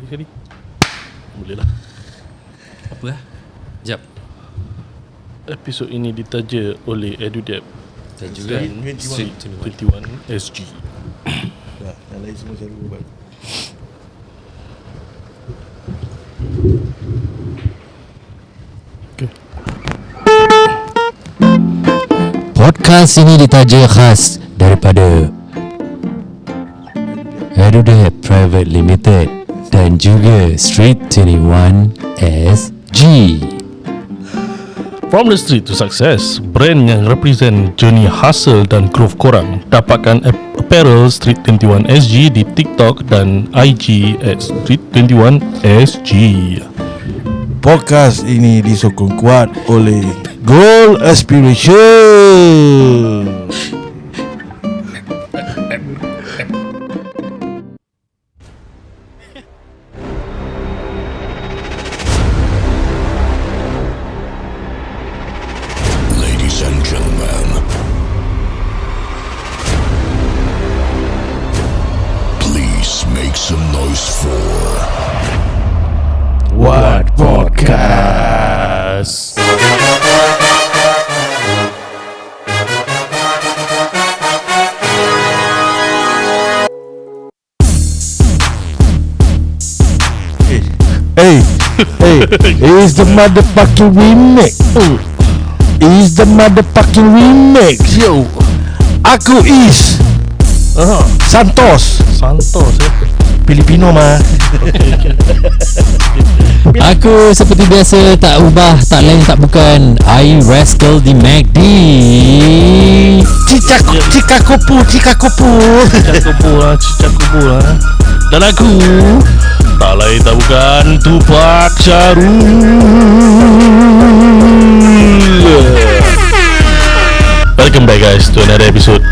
sekali. Boleh lah. Apa lah? Sekejap. Episod ini ditaja oleh EduDep Tajukan Street 21 SG. Yang lain semua saya buat. Okay. Podcast ini ditaja khas daripada EduDep Private Limited dan juga Street 21 SG. From the street to success, brand yang represent journey hustle dan growth korang. Dapatkan apparel Street 21 SG di TikTok dan IG at Street 21 SG. Podcast ini disokong kuat oleh Goal Aspiration. Ladies and gentlemen, please make some noise for What Podcast. Hey, it's the motherfucking remix. It's the motherfucking remix. Yo, aku is Santos Filipino mah. Aku seperti biasa tak ubah, tak lain tak bukan I Rascal di MACD. Cikakupu Cicakupu lah. Dan aku tak lain tak bukan Tupak Syarul. Welcome back guys to another episode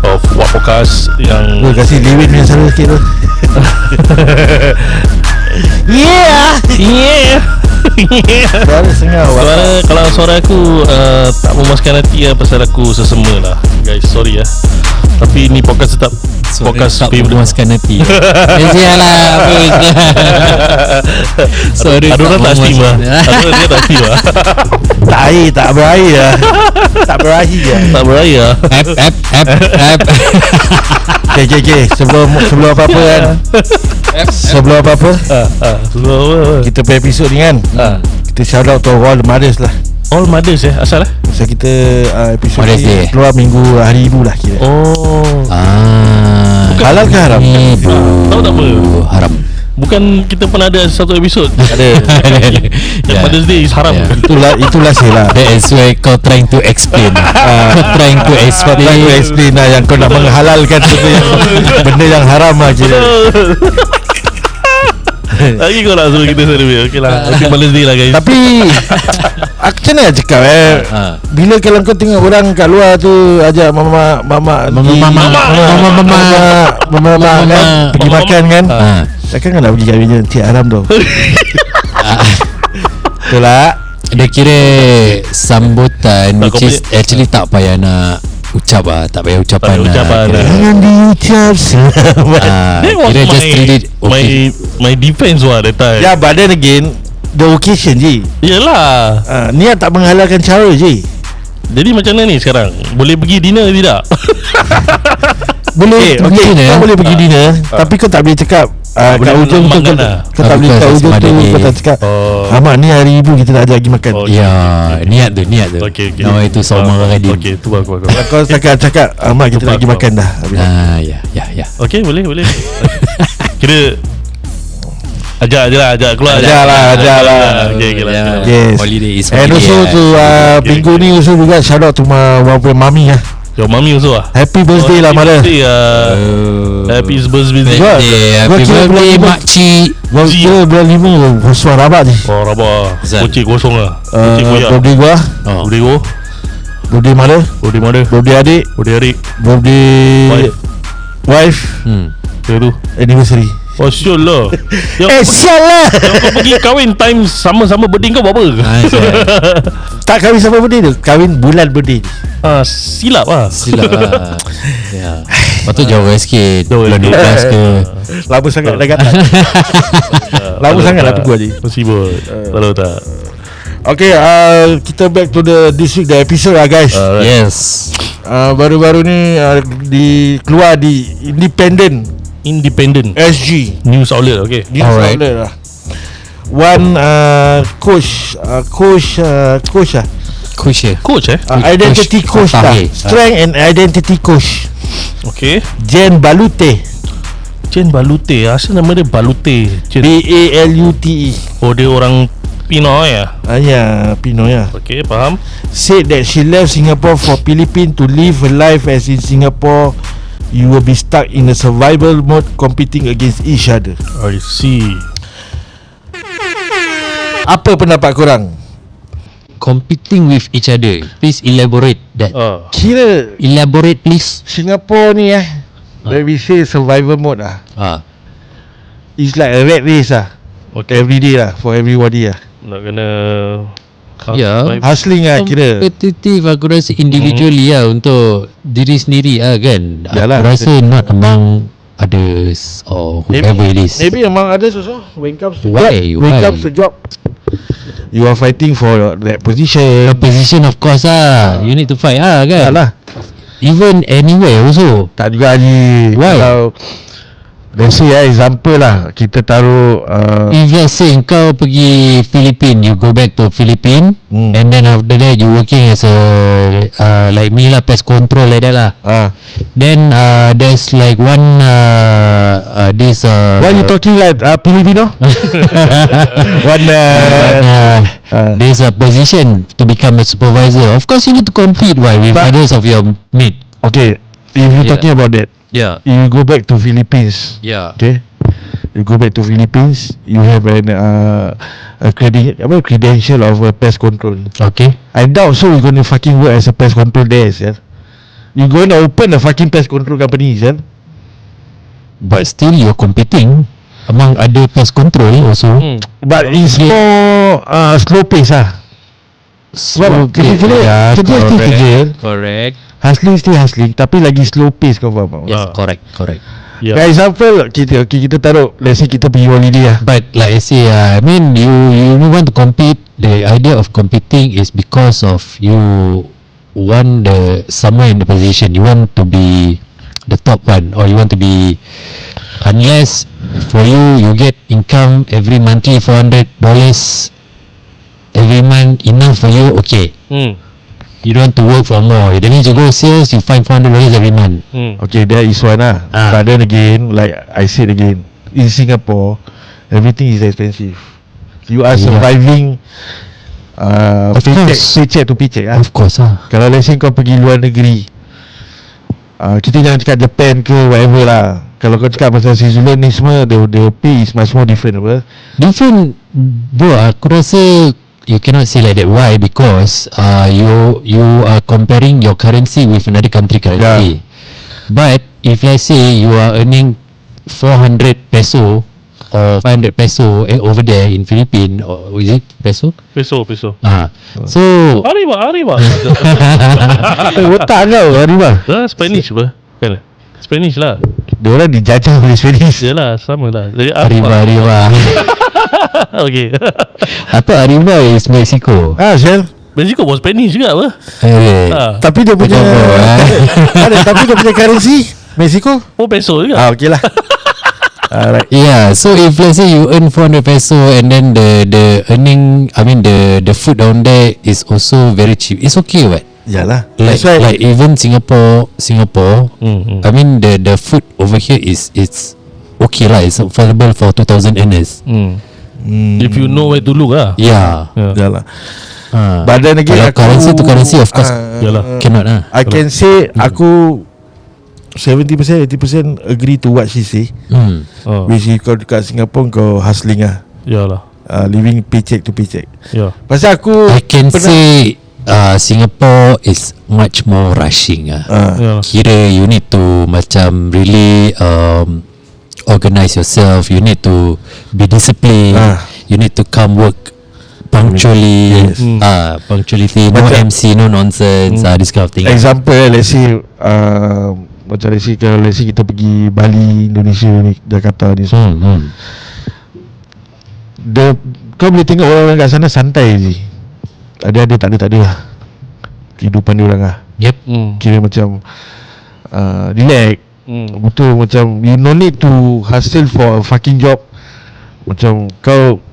of What Podcast yang Gue kasih liwin yang salah sikit tu. Yeah. Suara sengau. Kalau suara aku tak memuaskan hati lah, pasal aku sesama lah guys, sorry ya. Tapi ni podcast tetap podcast tak favorite. memuaskan hati. Sialah. Sorry. Ada orang tak steam lah. Tak berair lah. Tak berair lah. App. Okay. Sebelum apa-apa kan, sebelum apa-apa kita punya episod ni kan, kita shout out to all the mothers lah. All mothers asal lah. Pasal kita episod Mother's ni Day. keluar minggu hari ibu lah kira. Halal ke haram? Tahu tak apa? Haram. Bukan kita pernah ada satu episod Ada. yang Mother's Day is haram. Itulah saya lah. That is why kau trying to explain. Kau trying to Explain lah yang kau nak menghalalkan benda yang haram lah kira. Lagi kau nak suruh kita celebrate. Okay lah, happy Mother's Day lah guys. Tapi macam mana nak cakap bila kalau kau tengok orang kat luar tu ajak mama kan pergi makan kan, takkan kau nak pergi kahwin je cik haram tu. Betul lah. Dia kira sambutan which is actually tak payah nak ucap lah. Tak payah ucapan lah. Jangan diucap selamat. That was Kira just treat it okay. my defense lah that time. Ya, but then again the occasion je. Yelah. Niat tak menghalalkan cara je. Jadi macam mana ni sekarang? Boleh pergi dinner ke tidak? Boleh pergi dinner. Kau boleh pergi dinner, tapi kau tak boleh cakap kat ujung tu kau tak boleh kat ujung tu kau tak cakap Ahmad ni hari ibu kita nak ajak pergi makan. Ya, niat tu. Okay. No, itu Salman Radin. Okay, tu aku. Kau cakap Ahmad kita nak pergi makan dah. Ya. Okay, boleh. Kira ajak keluar. Ajak lah. Okay lah. Yes. Holiday is And also tu minggu ni also juga shout out to my mami lah. Your mommy also lah. Happy birthday lah mother. Happy birthday. Happy birthday makcik. Kira bulan 5 kosong rabat je. Oh rabak. Kocik kosong lah. Birthday gua, birthday mother, birthday adik, birthday wife, tu anniversary. Oh sure lah. Sial lah. Yang kau pergi kahwin time sama-sama birthday kau buat apa? Tak kahwin sama birthday tu, kahwin bulan birthday. Silap lah. Lepas tu jauh sikit. Bulan 12 ke. Lama sangat dah gatal. Lama sangat lah tunggu Haji. Sibuk. Tahu tak? Okay, kita back to this week the episode lah guys. Yes. Baru-baru ni keluar di Independent SG News outlet. Okay. News outlet lah. One coach identity coach lah. Strength and identity coach. Okay. Jen Balute. Asal nama dia Balute. Balute. Oh, dia orang Pinoy ya? Ya, Pinoy ya. Okay, faham. Said that she left Singapore for Philippines to live her life as in Singapore. You will be stuck in a survival mode competing against each other. I see. Apa pendapat korang? Competing with each other. Please elaborate that. Kira Elaborate please. Singapore ni where we say survival mode it's like a rat race Okay. every day for everybody Nak kena hustling kira. Competitive aku rasa individually untuk diri sendiri kan. Yalah. Aku rasa not among others or whoever it is. Maybe among others also. When comes to Why? job, you are fighting for that position. The position of course you need to fight kan. Yalah. Even anywhere also. Tak juga Haji. Why? Kalau let's say example lah, kita taruh If let's say kau pergi Philippines, you go back to Philippines, and then after that you working as a like me lah, pest control like that lah. Then there's like one this why you talking like Filipino? there's a position to become a supervisor. Of course you need to compete with others of your mate. Okay, if you talking about that, you go back to Philippines. Okay, you go back to Philippines, you have an credential of a pest control. Okay, I doubt so you're going to fucking work as a pest control there, sir. You're going to open a fucking pest control company, sir. but still you're competing among other pest control also. But it's more slow pace So correct. Hustling still hustling, tapi lagi slow pace, kau faham? Yes, correct. For example, kita taruh, let's say kita pergi holiday But like I say, I mean you want to compete. The idea of competing is because of you want somewhere in the position. You want to be the top one, or you want to be, unless for you get income every monthly $400 every month, enough for you. Okay. You don't want to work for more. That means you go sales, you find $400 every month. Okay, there is one But then again, like I said again, in Singapore, everything is expensive. You are surviving paycheck to paycheck Of course Kalau let's say kau pergi luar negeri, kita jangan cakap Japan ke whatever lah. Kalau kau cakap pasal Switzerland ni semua, the pay is much more different Different bro, aku rasa you cannot say like that. Why? Because you are comparing your currency with another country currency. But if let's say you are earning 400 peso or 500 peso over there in Philippines, or is it peso? Peso. So Arriba. Otak kau Arriba. Spanish apa? Kan? Spanish lah. Diorang dijajah oleh Spanish. Yalah, sama lah. Jadi Arriba. Okay. Atau Arriba is Mexico. Sel. Mexico pun Spanish juga apa? Tapi dia punya tapi dia punya currency Mexico. Oh, peso juga. Okay lah. Alright. Yeah, so if let's say you earn 400 peso and then the earning, I mean the food down there is also very cheap. It's okay, what? Yalah. Like even Singapore. I mean the food over here is okay lah. It's affordable for 2,000 earners. If you know where to look lah. Yeah. Yalah. But then again, currency to currency, of course, cannot lah. I can say aku 70%, 80% agree to what she say. Which is kau dekat Singapore, kau hustling Yalah. Living paycheck to paycheck. Pasal aku I can say Singapore is much more rushing Kira you need to macam really organize yourself. You need to be disciplined. You need to come work punctually. Punctuality, no MC, no nonsense, this kind of thing. Example, let's say macam let's say kita pergi Bali, Indonesia ni, Jakarta ni semua. kau boleh tengok orang-orang kat sana santai je. Ada tak ada lah kehidupan dia orang lah. Yep. Kira macam relax. Betul, macam you no need to hustle for a fucking job. Macam kau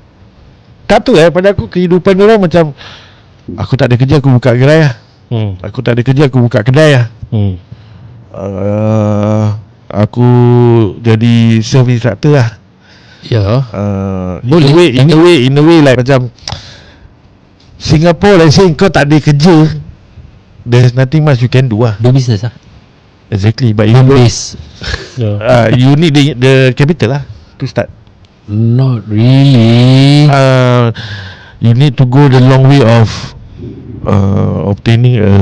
tak tahu pada aku kehidupan dia orang macam aku tak ada kerja, aku buka gerai lah. Aku tak ada kerja, aku buka kedai lah. Aku jadi service instructor lah. Ya. Boleh. In a way like macam Singapore, let's say kau tak ada kerja, there's nothing much you can do lah. Do business lah. Exactly. But you you need the capital lah to start. Not really. You need to go the long way of obtaining a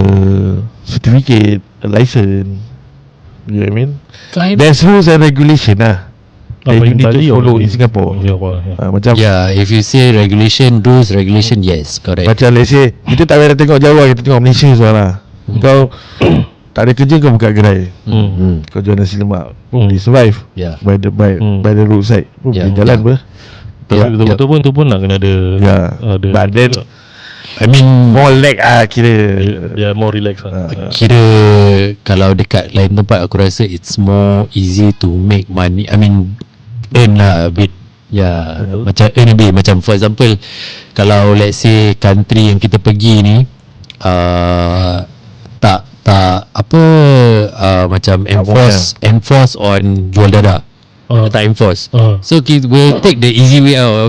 certificate, a license. You know what I mean? There's rules and regulation lah that you need to follow in Singapore. Macam if you say regulation, rules, regulation, yes, correct. macam let's say kita tak payah tengok jauh, kita tengok Malaysia sekarang lah. Kau tak ada kerja, kau buka gerai. Kau jual nasi lemak, you survive by the roadside. Jalan ber. Betul-betul pun tu pun nak kena ada. But then I mean more lag kira. More relax lah. Kira kalau dekat lain tempat aku rasa it's more easy to make money. I mean earn lah a bit. Macam earn a bit. Macam for example, kalau let's say country yang kita pergi ni tak apa macam enforce on jual dada. Tak enforce. So kita will take the easy way out.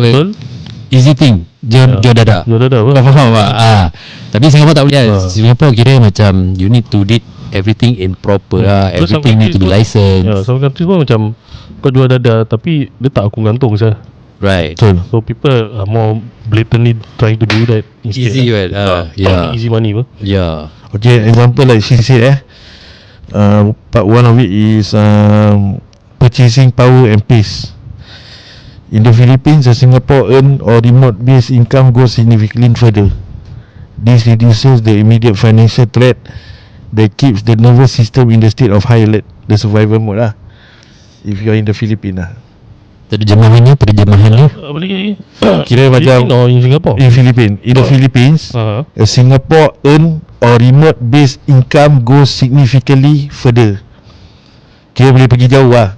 Easy thing, jual dada. Kau faham tak? Tapi Singapore tak boleh lah. Singapore kira macam you need to did everything in proper lah. Everything need to be licensed. Some countries pun macam kau jual dada tapi dia tak aku gantung sah. Right. So people are more blatantly trying to do that instead. Easy right? Easy money apa? Okay, example like she said part one of it is purchasing power and pace. In the Philippines, a Singapore earn or remote based income goes significantly further. This reduces the immediate financial threat that keeps the nervous system in the state of high alert. The survival mode lah, if you are in the Philippines lah. Terjemahan ni Boleh kira macam in Singapore. In the Philippines, a Singapore earn or remote based income goes significantly further. Kira boleh pergi jauh lah.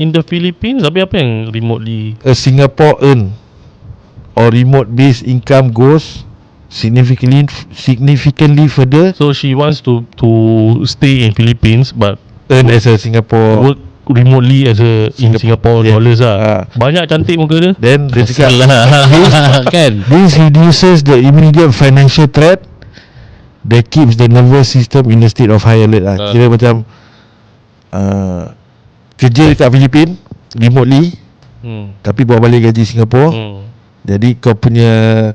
In the Philippines, apa yang remotely? A Singapore earn or remote based income goes significantly further. So she wants to stay in Philippines but earn as a Singapore, work remotely as a in Singapore dollars lah. Banyak cantik muka dia. Then dia cakap kan, this reduces the immediate financial threat that keeps the nervous system in a state of high alert lah. Kira macam kerja dekat Filipin remotely, tapi bawa balik gaji Singapore. Jadi kau punya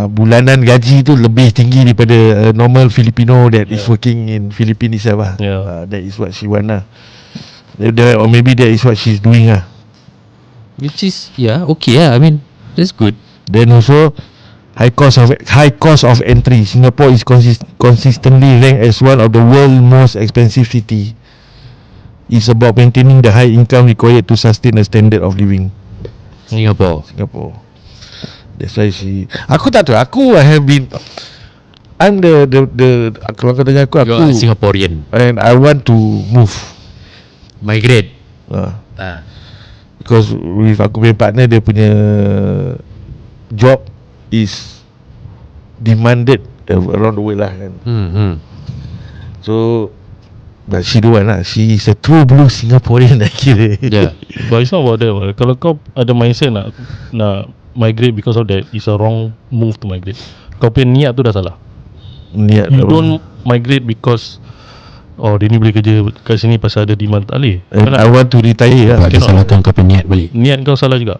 bulanan gaji tu lebih tinggi daripada normal Filipino that is working in Philippines itself lah. That is what she want lah. Or maybe that is what she's doing lah. Which is okay lah. I mean that's good. Then also high cost of entry. Singapore is consistently ranked as one of the world's most expensive city. It's about maintaining the high income required to sustain a standard of living. Singapore. That's why aku tak tahu. I'm the kalau kau tanya aku Singaporean and I want to move, migrate. Because with aku punya partner, dia punya job is demanded around the world lah kan. So but she don't want lah. She is a true blue Singaporean lah kira. But it's not about that. Kalau kau ada mindset nak migrate because of that, it's a wrong move to migrate. Kau punya niat tu dah salah. You don't migrate because dia ni boleh kerja kat sini pasal ada demand. Tak boleh. I want to retire lah. Dia salahkan kau punya niat balik. Niat kau salah juga.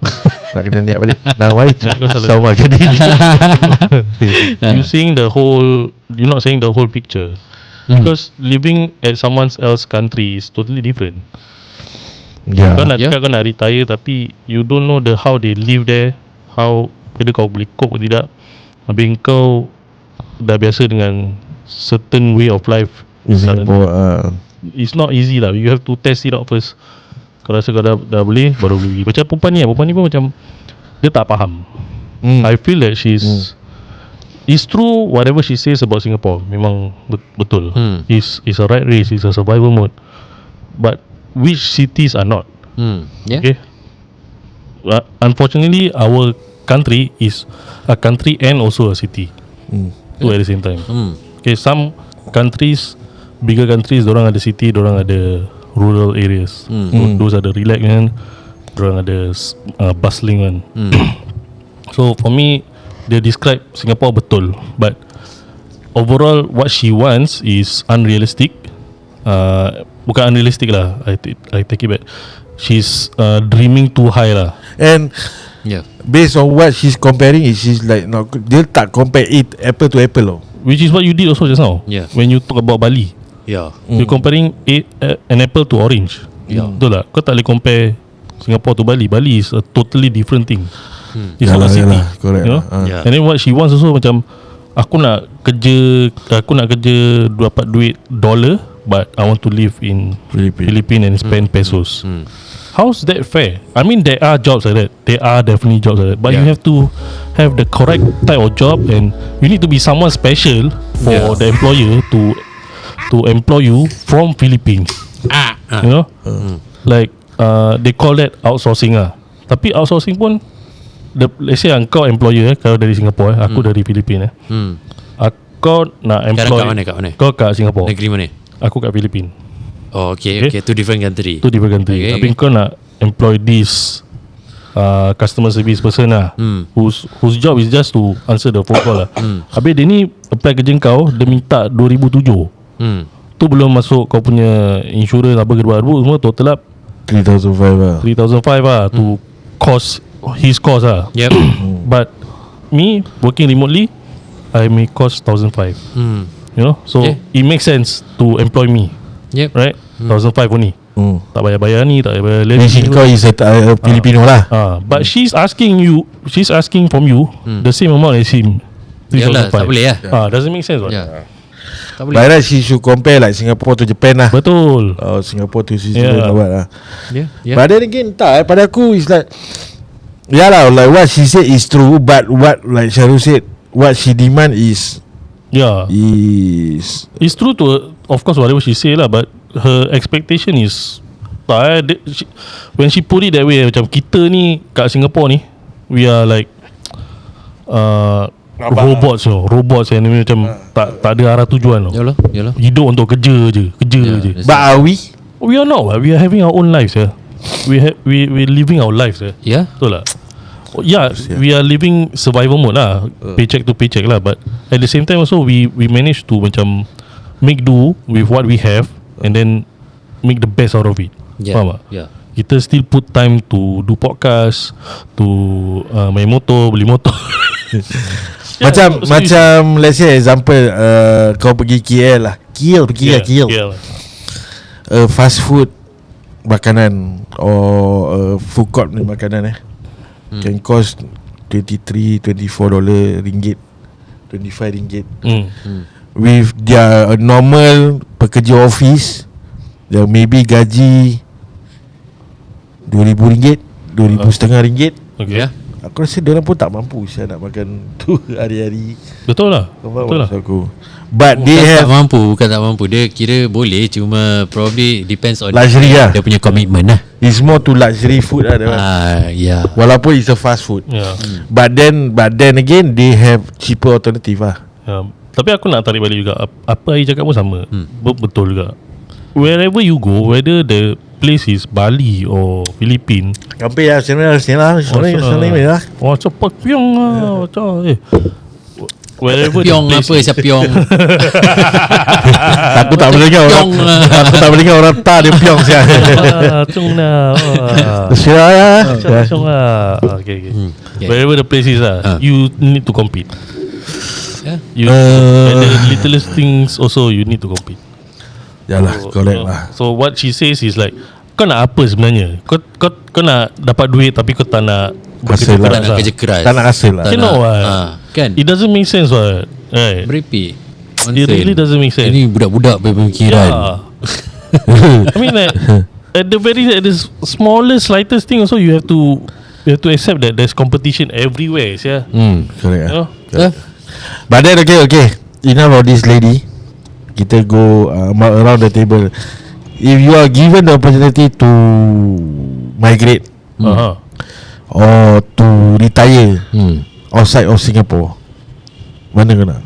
Nak kena niat balik. Nah, why? Sama jadi. You're not saying the whole picture. Because living at someone else's country is totally different. Kau nak cakap kau nak retire tapi you don't know how they live there, how whether kau boleh cope atau tidak. Habis kau dah biasa dengan certain way of life in Singapore. It's not easy lah. You have to test it out first. Kau rasa kau dah boleh, baru pergi. Macam perempuan ni pun macam dia tak faham. I feel that it's true whatever she says about Singapore. Memang betul. It's a right race, it's a survival mode. But which cities are not? Yeah. Okay. Unfortunately, our country is a country and also a city. Two at the same time. Okay, some countries, bigger countries, dorang ada city, dorang ada rural areas. So those are the relaxed kan, dorang ada bustling kan. So for me, they describe Singapore betul, but overall what she wants is unrealistic. Bukan unrealistic lah, I take it back. She's dreaming too high lah. And based on what she's comparing, she's like, no, dia tak compare it apple to apple loh. Which is what you did also just now. When you talk about Bali, you're comparing an apple to orange. Betul tak? Kau tak boleh compare Singapore to Bali. Bali is a totally different thing. It's not a city, correct. you know? And then what she wants also macam, aku nak kerja dapat duit dollar, but I want to live in Philippines and spend pesos. How's that fair? I mean, there are jobs like that. There are definitely jobs like that. But you have to have the correct type of job, and you need to be someone special for the employer to employ you from Philippines. You know, like they call that outsourcing lah. Tapi outsourcing pun, let's say kau employer kalau dari Singapore, aku dari Philippines kau nak employ kat mana? Kau kat Singapore. Negeri mana? Aku kat Philippines. Oh, okay. Two different country. Tapi kau nak employ this customer service person lah, whose job is just to answer the phone call lah. Habis dia ni apply kerja kau, dia minta 2007. Tu belum masuk kau punya insurance apa kedua semua, total up 3,500 lah to cost his cost lah. But me working remotely, I may cost 1,500. You know, so it makes sense to employ me. Right? 1,500 only. Tak bayar ni, tak bayar levy. Kau is a Filipino lah. But she's asking from you the same amount as him. Yalah, tak boleh lah. Doesn't make sense. Tak boleh. By right, she should compare like Singapore to Japan lah. Betul. Singapore to Switzerland lah. But then again, pada aku is like, like what she said is true, but what like Syarul said, what she demand is it's true to, of course, whatever she say lah, but her expectation is when she put it that way, macam kita ni kat Singapore ni, we are like robots yang macam tak ada arah tujuan. Yalah. Hidup untuk kerja je. But are we? We are not. We are having our own lives. We living our lives. Betul lah. We are living survival mode lah, paycheck to paycheck lah. But at the same time also, we manage to macam make do with what we have, and then make the best out of it. Faham tak? Kita still put time to do podcast, to main motor, beli motor. Macam let's say example, kau pergi KL lah, KL fast food makanan or food court ni makanan can cost $23-24 ringgit, $25. With their normal pekerja office, dia maybe gaji RM2,000, RM2,500. Okay. Aku rasa diorang pun tak mampu nak makan tu hari-hari. Betul lah. Aku. But they have bukan tak mampu. Dia kira boleh, cuma probably depends on luxury lah. Dia punya commitment lah. It's more to luxury food lah. Walaupun it's a fast food. But then again, they have cheaper alternative lah. Tapi aku nak tarik balik juga, apa Ayi cakap pun sama. Betul juga. Wherever you go, whether the place is Bali or Philippines, Kampai lah, sana lah. Wah, cepat piong lah. Wherever Piong the place apa? Siapa piong? Aku tak boleh dengar orang. Aku tak boleh dengar orang tak dia piong siap. Cung lah. Cung lah. Okay. Wherever the place is lah, you need to compete. And the littlest things also you need to compete. Yalah, correct lah. So what she says is like, kau nak apa sebenarnya? Kau nak dapat duit tapi kau tak nak Hasil lah. Tak nak kerja keras. Tak nak hasil lah. You know what? Kan? It doesn't make sense what? Right? Merepek. It really doesn't make sense. Ini budak-budak berpemikiran. I mean like, at the smallest slightest thing also you have to accept that there's competition everywhere. Yeah. Correct. You know? But then okay. Enough of this lady. Kita go around the table. If you are given the opportunity to migrate or to retire outside of Singapore, mana kau nak?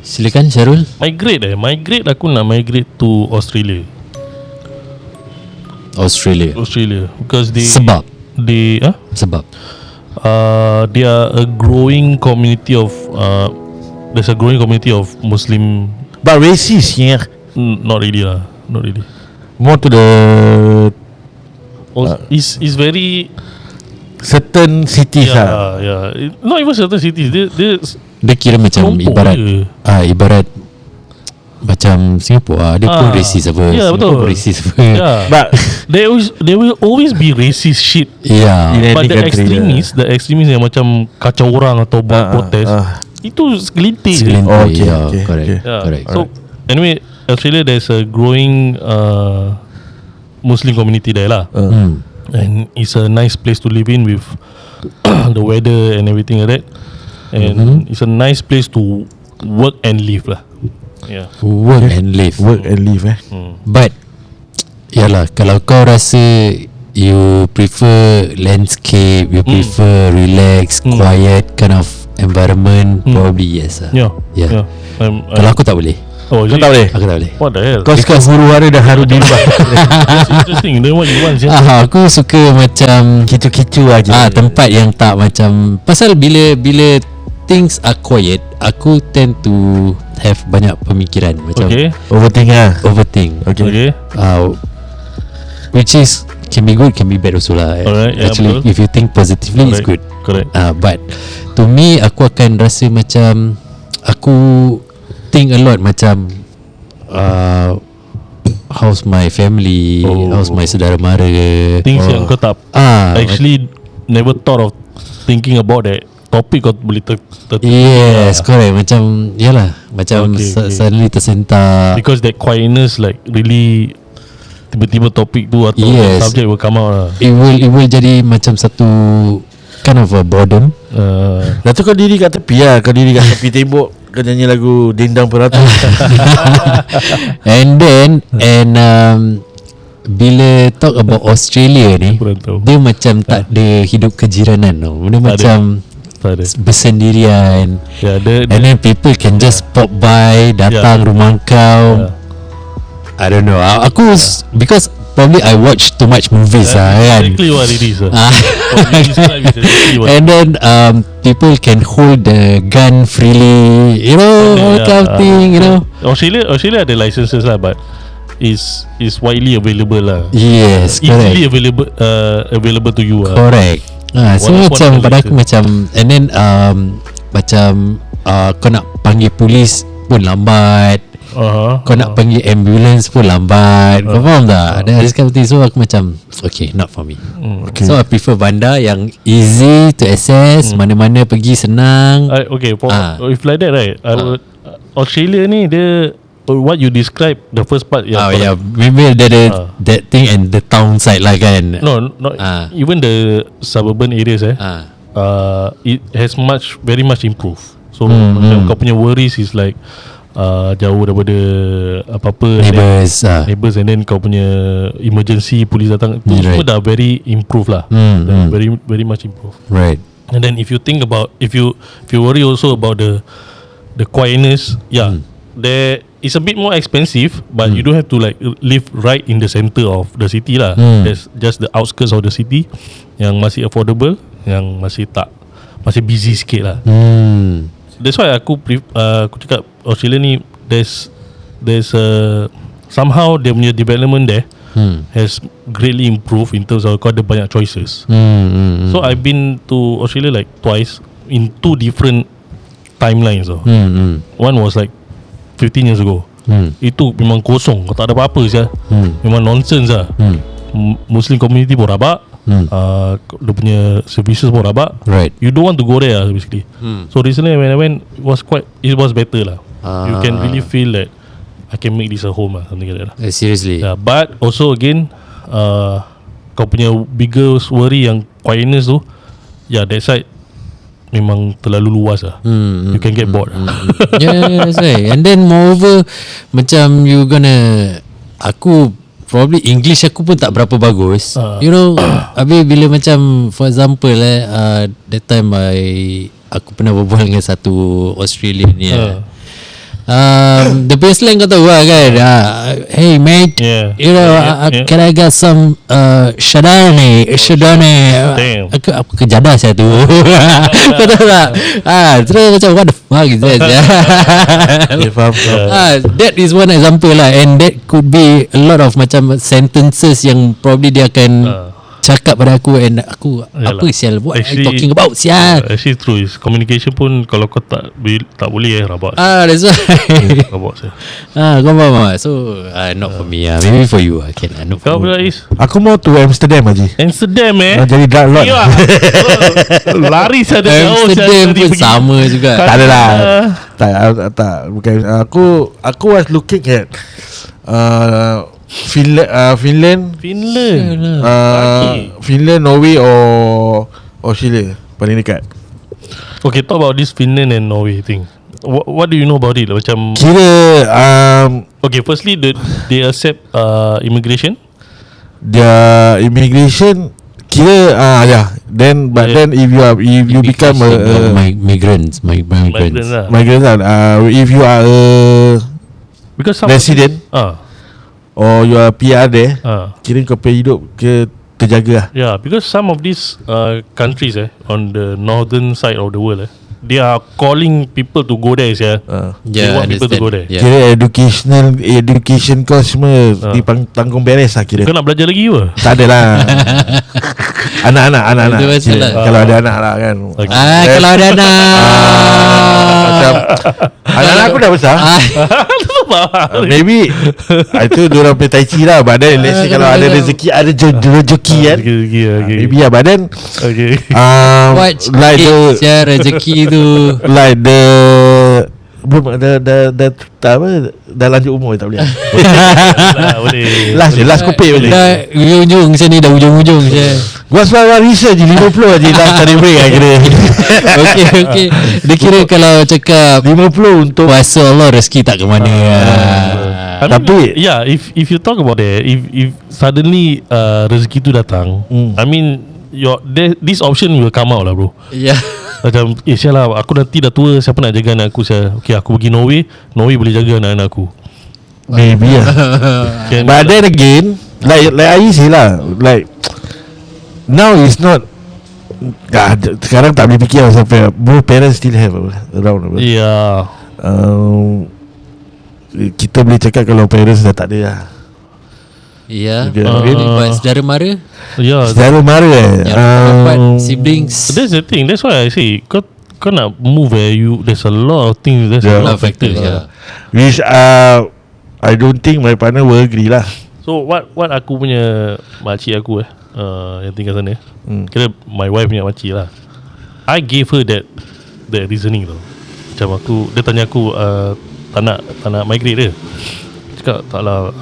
Silakan Syarul. Migrate aku nak migrate to Australia because Sebab they are a growing community of there's a growing community of Muslim. But racist, yeah. Not really. More to the It's very certain cities not even certain cities. dia kira macam kelompok ibarat macam Singapura dia pun racist apa. Ya, betul. Racist apa. But they will always be racist shit. But the extremists yang macam kacau orang atau buat protes itu segelintir. Correct. So anyway, Australia there's a growing Muslim community there lah. And it's a nice place to live in with the weather and everything like that. And it's a nice place to work and live lah. Work and live But yalah, kalau kau rasa you prefer landscape, you prefer relax, quiet kind of environment, probably yes lah. Kalau aku tak boleh. Kau tak boleh? Aku tak boleh. What the hell? Kau suka huru-hara dan haru dirba. That's interesting. Then what you want? Aku suka macam Kicu-kicu aja. tempat yang tak macam, pasal bila things are quiet, aku tend to have banyak pemikiran macam overthink. Okay. Which is can be good, can be bad also lah. Alright, actually, if you think positively, it's good. Correct. But to me, aku akan rasa macam aku think a lot macam how's my family, how's my saudara mara, things yang kau tak actually never thought of thinking about that topic kau boleh yes, correct. Macam yalah, macam suddenly tersentak because that quietness like really tiba-tiba topik tu atau subject will come out lah. It will jadi macam satu kind of a boredom. Lepas tu kau diri kat tepi lah. Kau diri kat tepi tembok, kau nyanyi lagu Dendang Peratu. bila talk about Australia ni, dia macam tak ada hidup kejiranan tau. Dia macam bersendirian. And then people can just pop by, datang rumah kau. I don't know. Aku because probably I watch too much movies kan. Exactly what it is. And then people can hold the gun freely, you know, all kind of thing, you know. Australia ada licenses lah, but is widely available lah. Yes, correct. Easily available to you lah. Correct. So macam pada aku macam, and then macam kau nak panggil polis pun lambat. Kau nak panggil ambulance pun lambat. Kau faham tak? Ada kind of thing. So aku macam okay, not for me. So I prefer bandar yang easy to access, mana-mana pergi senang. Okay, if like that right, Australia ni dia what you describe the first part maybe that thing and the town side lah kan. No, not even the suburban areas it has very much improved. So macam kau punya worries is like jauh daripada apa-apa neighbours, and then kau punya emergency police datang tu semua dah very improve lah. Very very much improve, right? And then if you think about, if you worry also about the quietness, there it's a bit more expensive, but you don't have to like live right in the center of the city lah. There's just the outskirts of the city yang masih affordable, yang masih busy sikit lah. That's why aku cakap Australia ni there's somehow dia punya development there has greatly improved in terms of kau ada banyak choices. So I've been to Australia like twice in two different timelines. One was like 15 years ago. Itu memang kosong, kau tak ada apa-apa saja. Memang nonsense lah. Muslim community pun rabak. Dia punya services pun rabak. Right. You don't want to go there basically. So recently when I went, it was better lah. You can really feel that I can make this a home lah, something like that lah. Seriously. Yeah, but also again, kau punya biggest worry yang quietness tu, that side memang terlalu luas lah. You can get bored. Yeah, that's right. And then moreover, macam you gonna, aku probably English aku pun tak berapa bagus. You know, habis bila macam for example that time aku pernah berbual dengan satu Australian ni. The baseline kau tahu lah kan, hey mate, you know, can I get some Shadane. Aku kejadah saya tu. Kau tahu tak? Terus macam what the fuck is that? That is one example lah, and that could be a lot of macam sentences yang probably dia akan cakap pada aku, and aku apa sial, what are you talking about sial? Actually true, is communication pun kalau kau tak boleh rabak. That's why. Rabak saya. Kau faham tak? So not for me, maybe for you. Okay, not Kau for me. pula Is Aku mau to Amsterdam aja. Amsterdam Jadi drug lord. Lari saya Amsterdam pun sama juga. Tak adalah. Tak bukan. Aku was looking at Finland, Norway or Australia paling dekat. Okay, talk about this Finland and Norway thing. What do you know about it? Macam Kira okay, firstly they accept immigration. Their immigration kira then if you become migrants lah. if you are a Because some resident or you are PR there, kira kau punya hidup terjaga lah. Yeah, because some of these countries on the northern side of the world they are calling people to go there. They want people to go there. Kira education cost semua ditanggung beres lah kira. Kau nak belajar lagi ke? Tak ada lah. Anak-anak kalau ada anak lah kan. Kalau ada anak macam anak-anak aku dah besar. Maybe itu diorang play tai chi lah. But then let's say kalau ada rezeki, ada rezeki kan, maybe lah. But then like the rezeki tu, like the belum tak apa, dah lanjut umur tak boleh. Boleh. Last kopek boleh. Dah ujung sini, dah ujung je. Gua sebab research je 50 je last tadi break lah kira. Okay. Dia kira kalau cakap 50 untuk puasa Allah, rezeki tak ke mana. Tapi if you talk about that, if suddenly rezeki tu datang, I mean this option will come out lah bro. Macam sialah, aku nanti dah tua, siapa nak jaga anak aku saya? Okay, aku pergi Norway boleh jaga anak-anak aku. Maybe lah. But then again, like I say lah, like now it's not sekarang tak boleh fikir lah sampai both parents still have around. Kita boleh cakap kalau parents dah tak ada lah. But saudara mara, saudara mara siblings. That's the thing. That's why I say kau nak move there's a lot of things, there's a lot of factors. Which I don't think my partner will agree lah. So what aku punya makcik aku yang tinggal sana, kira my wife punya makcik lah, I gave her that reasoning tau. Macam dia tanya aku tak nak migrate dia. Cakap taklah,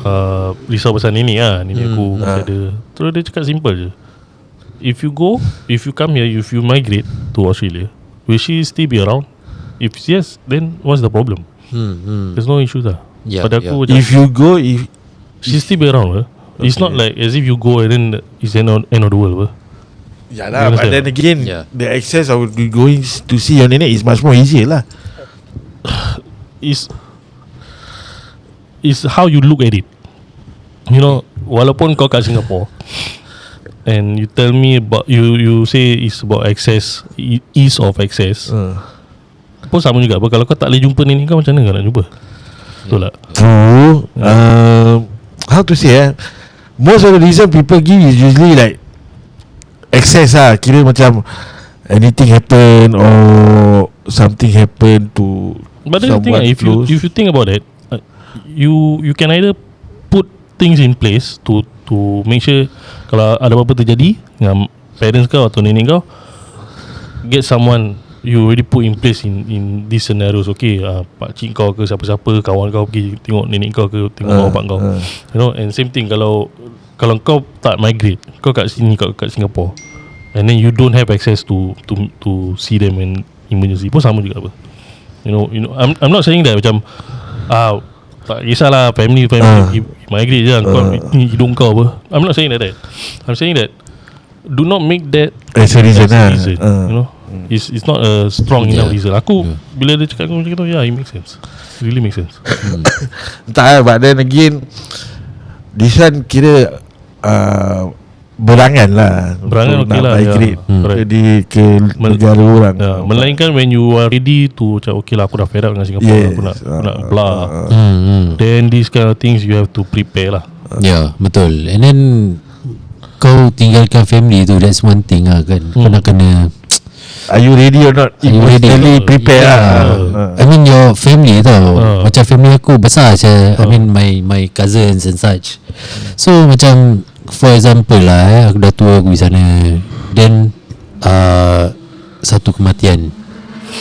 risau pasal nenek lah, nenek aku masih ada. Terus dia cakap simple je, if you come here, if you migrate to Australia, will she still be around? If yes, then what's the problem? There's no issue lah. Pada aku macam, if you go, she still be around. It's not like as if you go and then it's the end of the world. Yalah, but then again, the access of going to see your nenek is much more easier lah. Is how you look at it. You know, walaupun kau kat Singapore and you tell me about you say it's about access, ease of access, pun sama juga. Kalau kau tak boleh jumpa nenek kau, macam mana kau nak jumpa? Betul tak? True. How to say most of the reason people give is usually like access lah. Kira macam anything happen or something happen to but then someone if you think about it, you can either put things in place to make sure kalau ada apa-apa terjadi dengan parents kau atau nenek kau, get someone you already put in place in these scenarios. Okay, pakcik kau ke siapa-siapa, kawan kau pergi tengok nenek kau ke tengok bapak kau, you know. And same thing kalau kau tak migrate, kau kat sini, kat Singapore, and then you don't have access to see them in emergency, pun sama juga apa. You know, I'm not saying that macam tak kisahlah family migrate je kau, ni hidung kau apa. I'm not saying that. I'm saying that do not make that as a reason, you know. It's not a strong enough reason. Aku bila dia cakap macam tu, it makes sense. It really makes sense. Tak, but then again, this one kira berangan lah. Berangan okey lah, jadi ke negara orang. Melainkan when you are ready to macam okay lah, aku dah fed up dengan Singapore, aku nak blah. Then these kind of things you have to prepare lah. Betul. And then kau tinggalkan family tu, that's one thing lah kan. Kau nak kena, are you ready or not? Emotionally prepare lah. I mean your family tau, macam family aku besar je. I mean my cousins and such. So macam for example lah, aku dah tua, aku di sana, then satu kematian,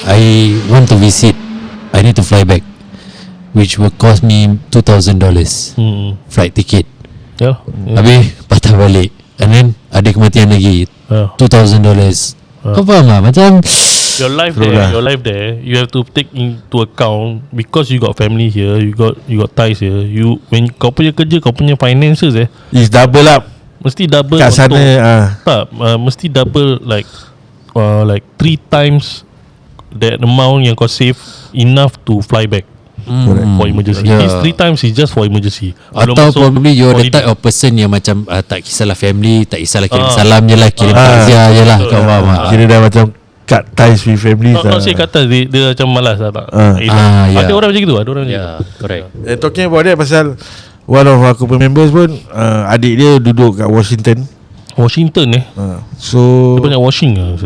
I want to visit, I need to fly back, which will cost me $2,000 flight ticket. Habis patah balik, and then ada kematian lagi, $2,000. Kau faham lah, macam your life there, you have to take into account, because you got family here, you got ties here. You when kau punya kerja, kau punya finances is double up. Mesti double kat sana. Mesti double like 3 times that amount yang kau save, enough to fly back for emergency. This 3 times is just for emergency. Atau probably you're the type of person yang macam tak kisahlah family, tak kisahlah kirim salam je lah, kirim takziah je lah. Kau faham tak? Kira dah macam cut ties with family. Not say cut ties, dia macam malas lah, tak. Ada orang macam gitu, ada orang macam gitu. Correct. Talking about that, pasal one of aku members pun, adik dia duduk kat Washington. So dia banyak washing lah.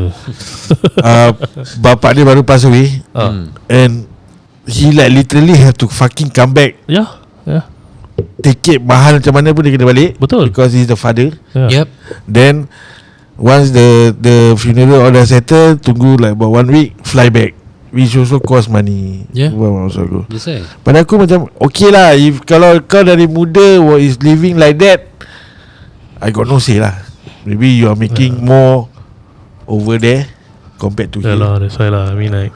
bapak dia baru pass away, and he like literally have to fucking come back. Tiket mahal macam mana pun dia kena balik. Betul. Because he's the father. Yep. Then once the funeral all dah settle, tunggu like about 1 week, fly back, which also cost money. Maksud aku. Pada aku macam okay lah, if kalau kau dari muda is living like that, I got no say lah. Maybe you are making more over there compared to here. That's why lah, I mean like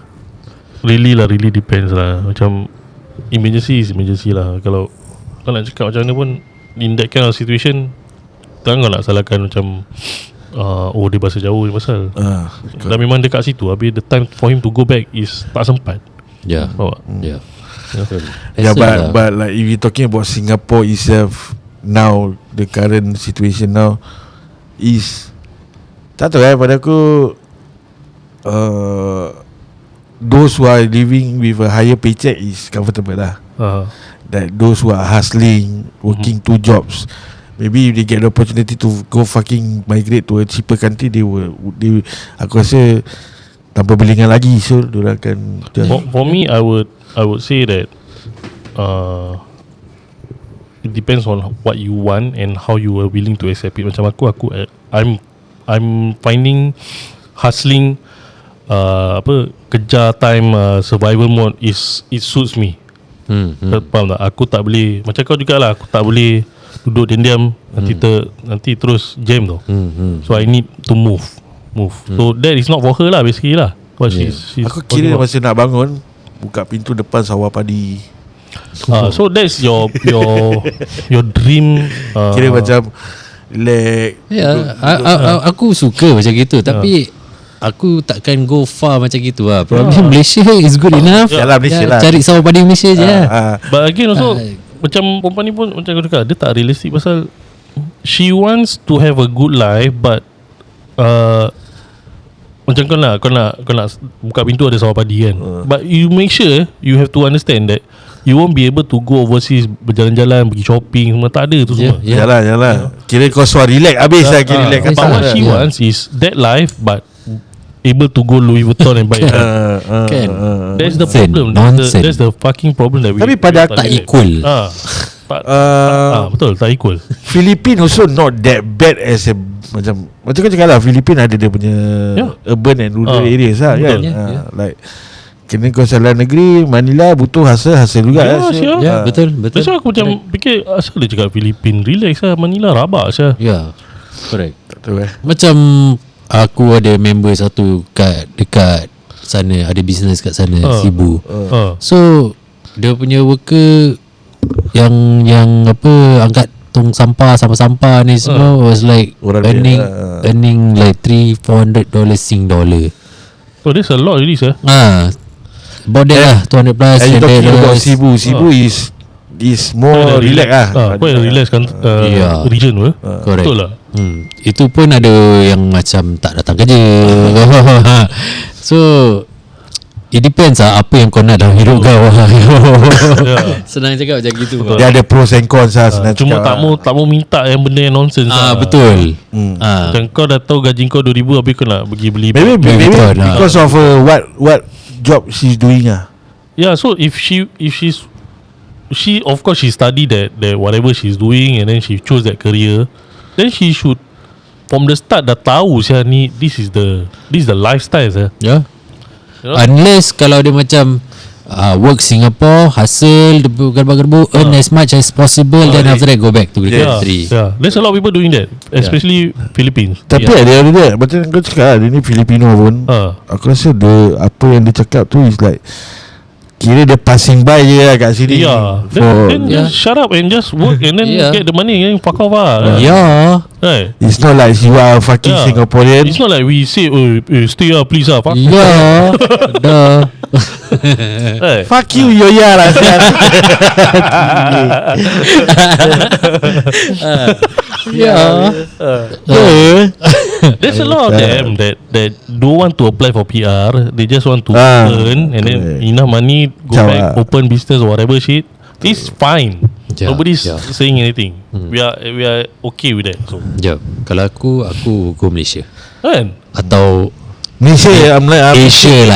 really depends lah. Macam emergency is emergency lah. Kalau kau nak cakap macam mana pun, in that kind of situation, kau nak salahkan macam dia bahasa jauh ni pasal dah memang dekat situ, habis the time for him to go back is tak sempat. But like if you talking about Singapore itself now, the current situation now is, tak tahu pada aku, those who are living with a higher paycheck is comfortable lah. That those who are hustling, working 2 jobs, maybe if they get the opportunity to go fucking migrate to a cheaper country, they aku rasa tanpa belingan lagi, so diorang akan for me, I would say that it depends on what you want and how you are willing to accept it. Macam I'm finding hustling, kejar time, survival mode it suits me. Faham tak? Aku tak boleh, macam kau jugalah, aku tak boleh duduk diam-diam, nanti terus jam tau. So I need to move. So that is not for her lah, basically lah. She's aku kira masa nak bangun, buka pintu depan sawah padi. So that's your dream. Kira macam aku suka macam gitu, tapi aku takkan go far macam gitu lah. Probably Malaysia is good enough. Malaysia lah. Cari sawah padi Malaysia je lah. But again also, macam perempuan ni pun macam aku cakap, dia tak realistic pasal she wants to have a good life, but macam kau nak buka pintu ada sawah padi kan. But you make sure you have to understand that you won't be able to go overseas, berjalan-jalan, pergi shopping, semua tak ada tu semua. Yalah. Kira kau suara relax habis lah, kira relax. But what she wants is that life, but able to go Louis Vuitton and buy it. That's the problem. That's the fucking problem that we. Tapi pada tak equal. Betul, tak equal. Philippines also not that bad as Macam kau cakap lah, Filipina ada dia punya urban and rural areas lah kan. Like kena kau salah negeri, Manila butuh hasil juga. Betul. That's why aku macam fikir, asal dia cakap Filipin relax lah, Manila rabak sah. Correct. Tak tahu Macam aku ada member satu dekat sana, ada business kat sana, sibuk. So dia punya worker yang angkat tong sampah ni semua was like earning like $300-400 Sing dollar. Oh, that's a lot really, sir. About that lah, 200 plus. And you talking about Sibuk is more relax lah. Quite relax kan region pun. Correct. Betul lah. Itu pun ada yang macam tak datang kerja. So it depends lah apa yang kau nak dalam hidup kau. Senang cakap macam gitu. Dia ada pros and cons lah, senang Cuma cakap. tak mau minta yang benda yang nonsense lah. Betul. Macam kau dah tahu gaji kau 2,000, habis kau nak pergi beli. Maybe because of what job she's doing lah. Yeah, so if she of course she study that whatever she's doing, and then she chose that career, then she should from the start dah tahu ni this is the lifestyle sah. Yeah. Unless kalau dia macam work Singapore, hasil gerbu earn as much as possible, then after that go back to the country. There's a lot of people doing that, especially Philippines. Tapi dia macam kau cakap, dia ni Filipino pun, aku rasa apa yang dia cakap tu is like kira dia passing by je lah kat sini. Then just shut up and just work and then get the money and fuck off lah. Right. It's not like you are fucking Singaporean. It's not like we say stay please fuck. Dah. Fuck you Yoya lah. There's a lot of them that don't want to apply for PR. They just want to earn and then enough money go back, open business or whatever shit. It's fine. Nobody's saying anything. We are okay with that. So kalau aku go Malaysia kan, atau Malaysia,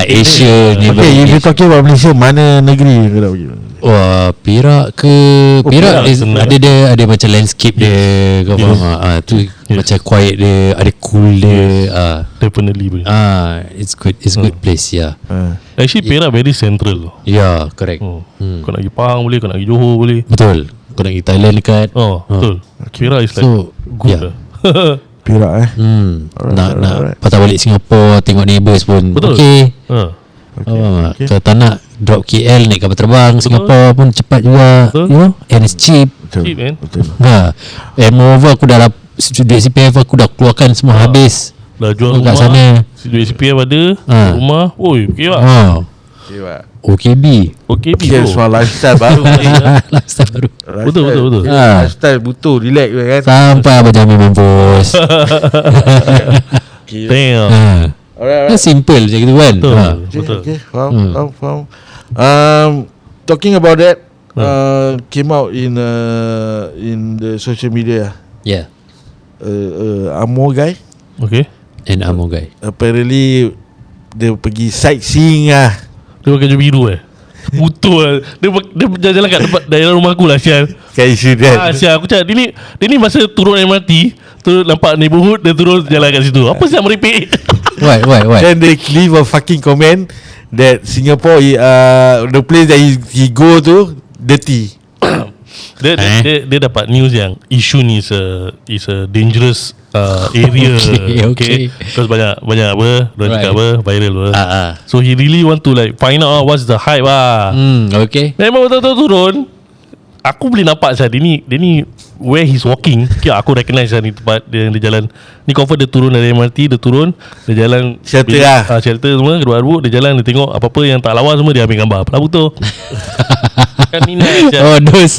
Asia. Okay, if you talking about Malaysia, mana negeri kau nak pergi? Perak ke? Perak ada macam landscape dia, kau faham? Tu macam quiet dia, ada cool dia. Definitely. It's good place. Actually Perak very central. Correct. Kau nak pergi Pahang boleh, kau nak pergi Johor boleh. Betul. Kau nak pergi Thailand dekat. Betul. Perak is like good. Perak Nak patah balik Singapore, tengok neighbours pun. Betul. Okay. Kalau tak nak drop KL, naik kapal terbang Singapore pun cepat juga. You know, and it's cheap. Cheap man. And moreover aku dah duit CPF aku dah keluarkan semua habis. Dah jual kat rumah sana. Duit CPF ada, rumah. Oi, Perak. OKB Kira soal lifestyle baru. lifestyle baru. Betul. Lifestyle butuh relax kan. Sampai Abang Jamil mampus. Damn. Alright. Simple macam gitu kan. Betul. Okay, faham. Talking about that, came out in the social media. Amo guy. Okay. And Amo guy. Apparently dia pergi sightseeing lah. Dia pakai baju biru Betul. Dia jalan kat tempat daerah rumah aku lah sial. Kayak isu dia. Sial aku cakap dia ni masa turun MRT, turun nampak neighborhood, dia turun jalan kat situ. Apa sial merepek? Why? Then they leave a fucking comment that Singapore the place that he go to dirty. Dia dapat news yang isu ni is a dangerous area. Okay. Because banyak apa, orang cakap apa, viral apa. So he really want to like find out what's the hype Okay. Memang betul-betul turun. Aku boleh nampak dia ni where he's walking. Aku recognize ni tempat dia jalan. Ni confirm dia turun dari MRT, dia turun, dia jalan shelter lah. Shelter semua, kedua-dua dia jalan, dia tengok apa-apa yang tak lawa semua dia ambil gambar. Apa betul? Kan ni those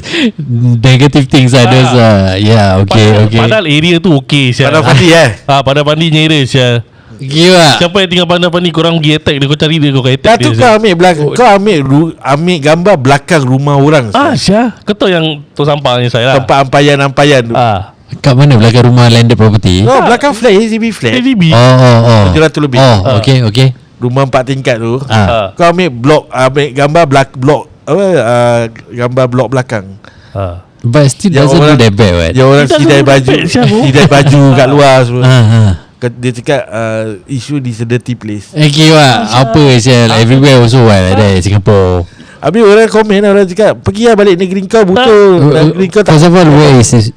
negative things those okay. Padahal area tu okay sial. Padahal Pandi Padahal Pandinya area sial. Gila. Siapa yang tinggal Pandai-Pandai, korang pergi attack dia, kau cari dia, kau attack dia. Kau ambil belakang, kau ambil gambar belakang rumah orang. Syah, kau tahu yang tu sampahnya saya lah. Tempat ampayan. Kat mana belakang rumah landed property? Belakang flat, HDB flat. HDB. 700 lebih. Okay. Rumah 4 tingkat tu. Kau ambil gambar blok gambar blok belakang. But still doesn't do that bad, right? Yang orang sidai baju, sidai baju kat luar semua. Dia cakap isu this a dirty place. Okay, apa like everywhere also like that Singapore. Habis orang komen, orang cakap pergi lah balik negeri kau, betul. Negeri kau tak. First of all, where is it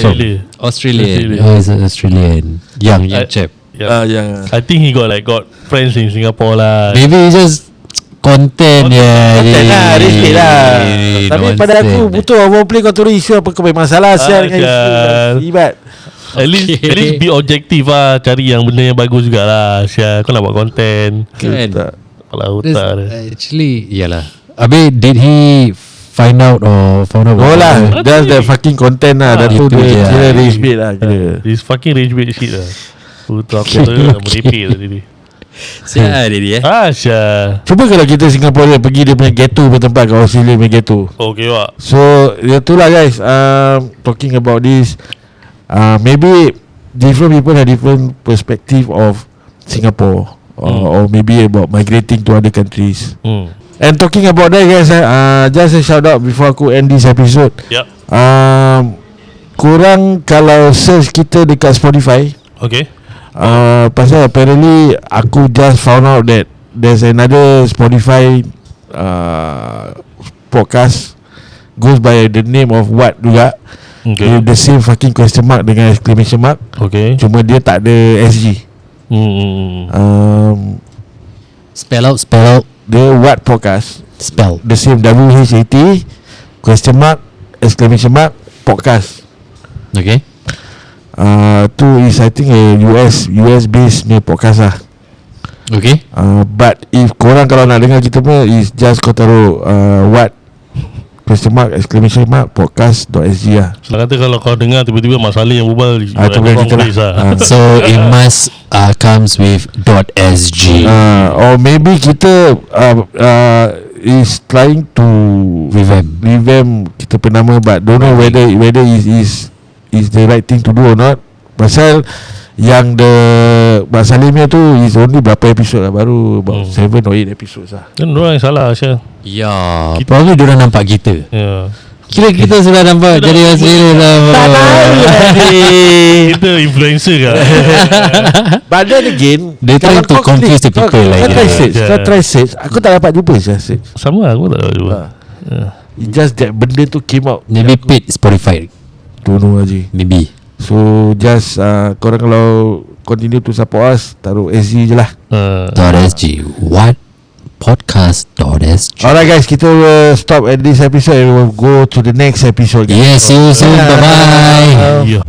from? Australian. Oh, it's Australian. Young chap. Yang I think he got friends in Singapore lah. Maybe just content konten lah, respect lah. Tapi pada aku betul orang play kau tulis isu apa kau masalah sial dengan isu ibat. At least be objective lah. Cari yang benda yang bagus jugalah. Syah, kau nak buat konten kan? Kepala otak dia. Actually, yalah. Habis did he found out? Oh lah, that's the fucking content lah. Dah tu dia kira rage bait lah kira. This fucking rage bait shit lah. Betul aku tu nak merepek tadi ni. Siapa dia Syah. Cuba kalau kita Singapura pergi dia punya ghetto bertempat kat Australia punya ghetto. Okay wak. So itulah guys, talking about this, maybe different people have different perspective of Singapore, or maybe about migrating to other countries. And talking about that guys, just a shout out before aku end this episode. Yep. Korang kalau search kita dekat Spotify, okay. Pasal apparently aku just found out that there's another Spotify podcast goes by the name of what juga. Okay. The same fucking question mark dengan exclamation mark. Okay. Cuma dia tak ada SG. Spell out The what podcast, spell the same WHAT question mark exclamation mark podcast. Okay. Tu is I think a US based ni podcast lah. Okay. But if korang kalau nak dengar kita pun is just kau taruh what question mark exclamation mark podcast.sg lah. Selain kata kalau kau dengar tiba-tiba Mak Saleh yang berbual, tu boleh kita lah. So it must comes with .sg. Or maybe kita is trying to revamp kita punya nama, but don't know whether is the right thing to do or not. Pasal yang the Mak Salimnya tu is only berapa episod lah, baru about 7 or 8 episodes lah. Kan diorang yang salah Syah. Ya, probably diorang nampak kita. Ya. Kira kita sudah nampak jadi Australia lah. Tak tahu Kita influencer kan. But then again, they trying to confuse the people like kau try search, aku tak dapat jumpa search. Sama aku tak tahu. It's just that benda tu came out. Maybe paid Spotify. Don't know aja. Maybe. So just korang kalau continue to support us, taruh SG je lah. .sg. What? Podcast.sg. Alright guys, kita will stop at this episode and we'll go to the next episode guys. Yes, see you soon. Bye-bye. Yeah.